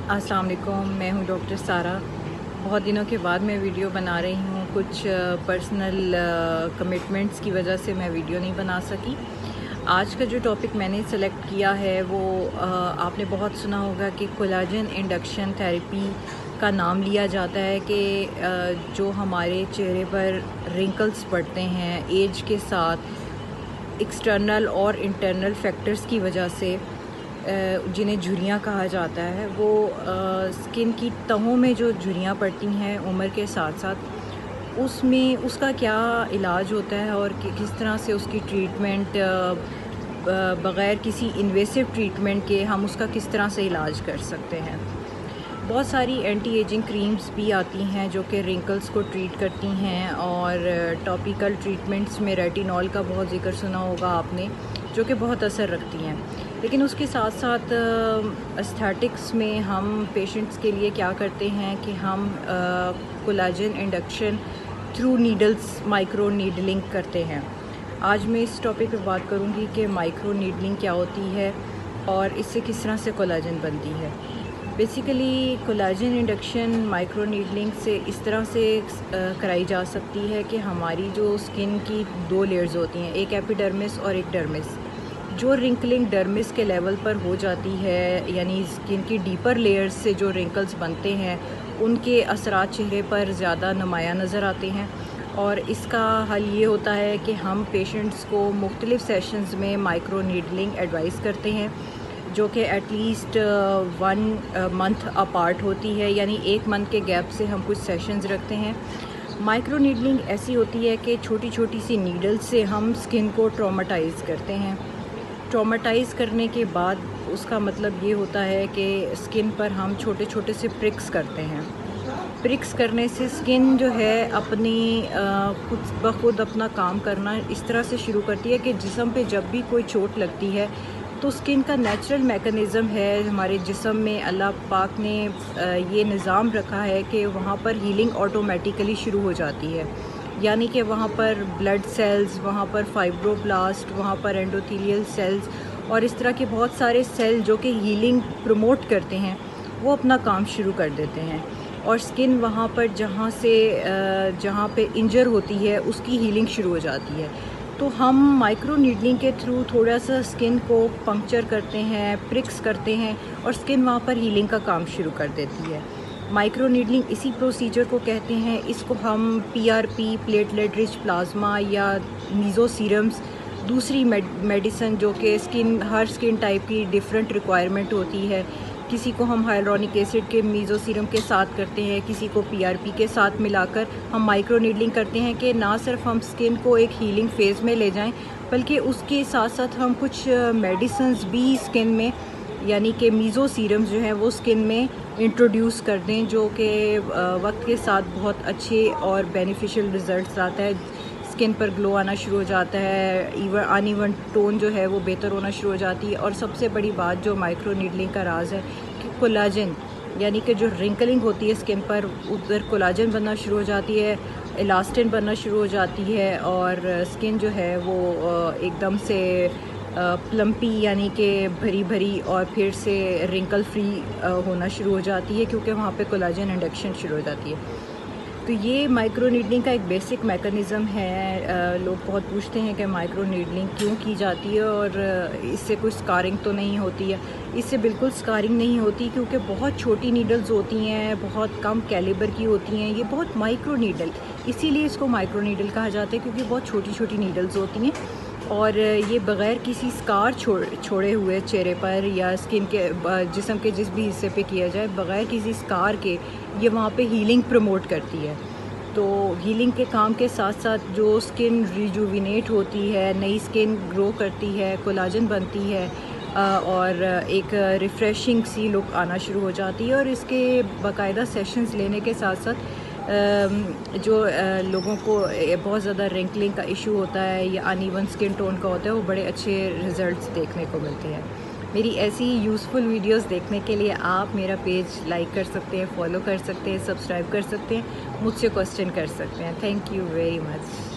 अस्सलाम वालेकुम, मैं हूं डॉक्टर सारा। बहुत दिनों के बाद मैं वीडियो बना रही हूं। कुछ पर्सनल कमिटमेंट्स की वजह से मैं वीडियो नहीं बना सकी। आज का जो टॉपिक मैंने सेलेक्ट किया है वो आपने बहुत सुना होगा कि कोलाजन इंडक्शन थेरेपी का नाम लिया जाता है कि जो हमारे चेहरे पर रिंकल्स पड़ते हैं एज के साथ, एक्सटर्नल और इंटरनल फैक्टर्स की वजह से, जिन्हें झुर्रियाँ कहा जाता है, वो स्किन की तहों में जो झुर्रियाँ पड़ती हैं उम्र के साथ साथ, उसमें उसका क्या इलाज होता है और किस तरह से उसकी ट्रीटमेंट बग़ैर किसी इन्वेसिव ट्रीटमेंट के हम उसका किस तरह से इलाज कर सकते हैं। बहुत सारी एंटी एजिंग क्रीम्स भी आती हैं जो कि रिंकल्स को ट्रीट करती हैं, और टॉपिकल ट्रीटमेंट्स में रेटिनॉल का बहुत ज़िक्र सुना होगा आपने, जो कि बहुत असर रखती हैं। लेकिन उसके साथ साथ एस्थेटिक्स में हम पेशेंट्स के लिए क्या करते हैं कि हम collagen induction through needles, micro needling करते हैं। आज मैं इस टॉपिक पे बात करूँगी कि माइक्रो नीडलिंग क्या होती है और इससे किस तरह से कोलाजन बनती है। Basically collagen induction micro needling से इस तरह से कराई जा सकती है कि हमारी जो स्किन की दो लेयर्स होती हैं, एक एपिडर्मिस और एक डर्मिस। जो रिंकलिंग डर्मिस के लेवल पर हो जाती है, यानी स्किन की डीपर लेयर्स से जो रिंकल्स बनते हैं उनके असरात चेहरे पर ज़्यादा नुमायाँ नज़र आते हैं। और इसका हल ये होता है कि हम पेशेंट्स को मुख्तलिफ़ सेशंस में माइक्रो नीडलिंग एडवाइस करते हैं, जो कि एटलीस्ट 1 मंथ अपार्ट होती है, यानी 1 मंथ के गैप से हम कुछ सेशंस रखते हैं। माइक्रो नीडलिंग ऐसी होती है कि छोटी छोटी सी नीडल से हम स्किन को ट्रॉमाटाइज़ करते हैं। ट्रॉमाटाइज़ करने के बाद उसका मतलब ये होता है कि स्किन पर हम छोटे छोटे से प्रिक्स करते हैं। प्रिक्स करने से स्किन जो है अपनी खुद ब खुद अपना काम करना इस तरह से शुरू करती है कि जिस्म पे जब भी कोई चोट लगती है तो स्किन का नेचुरल मैकेनिज़्म है, हमारे जिस्म में अल्लाह पाक ने ये निज़ाम रखा है कि वहाँ पर हीलिंग ऑटोमेटिकली शुरू हो जाती है। यानी कि वहाँ पर ब्लड सेल्स, वहाँ पर फाइब्रोब्लास्ट, वहाँ पर एंडोथेलियल सेल्स और इस तरह के बहुत सारे सेल जो कि हीलिंग प्रमोट करते हैं, वो अपना काम शुरू कर देते हैं। और स्किन वहाँ पर जहाँ पे इंजर होती है उसकी हीलिंग शुरू हो जाती है। तो हम माइक्रो नीडलिंग के थ्रू थोड़ा सा स्किन को पंक्चर करते हैं, प्रिक्स करते हैं और स्किन वहाँ पर हीलिंग का काम शुरू कर देती है। माइक्रो नीडलिंग इसी प्रोसीजर को कहते हैं। इसको हम पीआरपी, प्लेटलेट रिच प्लाज्मा या मीज़ो सीरम्स, दूसरी मेडिसिन जो कि हर स्किन टाइप की डिफरेंट रिक्वायरमेंट होती है, किसी को हम हाइलुरोनिक एसिड के मीज़ो सीरम के साथ करते हैं, किसी को पीआरपी के साथ मिलाकर हम माइक्रो नीडलिंग करते हैं कि ना सिर्फ हम स्किन को एक हीलिंग फेज़ में ले जाएं, बल्कि उसके साथ साथ हम कुछ मेडिसिन्स भी स्किन में, यानी कि मीज़ो सीरम्स जो हैं वो स्किन में इंट्रोड्यूस कर दें, जो कि वक्त के साथ बहुत अच्छे और बेनिफिशियल रिज़ल्ट्स आता है। स्किन पर ग्लो आना शुरू हो जाता है, अनइवन टोन जो है वो बेहतर होना शुरू हो जाती है। और सबसे बड़ी बात जो माइक्रो नीडलिंग का राज है कि कोलाजन, यानी कि जो रिंकलिंग होती है स्किन पर, उधर कोलाजन बनना शुरू हो जाती है, इलास्टिन बनना शुरू हो जाती है और स्किन जो है वो एकदम से प्लम्पी, यानी कि भरी भरी और फिर से रिंकल फ्री होना शुरू हो जाती है, क्योंकि वहाँ पे कोलाजन इंडक्शन शुरू हो जाती है। तो ये माइक्रो नीडलिंग का एक बेसिक मैकेनिज़्म है। लोग बहुत पूछते हैं कि माइक्रो नीडलिंग क्यों की जाती है और इससे कोई स्कारिंग तो नहीं होती है। इससे बिल्कुल स्कारिंग नहीं होती, क्योंकि बहुत छोटी नीडल्स होती हैं, बहुत कम कैलिबर की होती हैं। ये बहुत माइक्रो नीडल, इसीलिए इसको माइक्रो नीडल कहा जाता है, क्योंकि बहुत छोटी छोटी नीडल्स होती हैं और ये बग़ैर किसी स्कार छोड़े हुए चेहरे पर या स्किन के जिस्म के जिस भी हिस्से पे किया जाए, बग़ैर किसी स्कार के ये वहाँ पे हीलिंग प्रमोट करती है। तो हीलिंग के काम के साथ साथ जो स्किन रिजुविनेट होती है, नई स्किन ग्रो करती है, कोलाजन बनती है और एक रिफ़्रेशिंग सी लुक आना शुरू हो जाती है। और इसके बाकायदा सेशंस लेने के साथ साथ जो लोगों को बहुत ज़्यादा रिंकलिंग का इशू होता है या अनइवन स्किन टोन का होता है, वो बड़े अच्छे रिज़ल्ट्स देखने को मिलते हैं। मेरी ऐसी यूज़फुल वीडियोस देखने के लिए आप मेरा पेज लाइक कर सकते हैं, फॉलो कर सकते हैं, सब्सक्राइब कर सकते हैं, मुझसे क्वेश्चन कर सकते हैं। Thank you very much.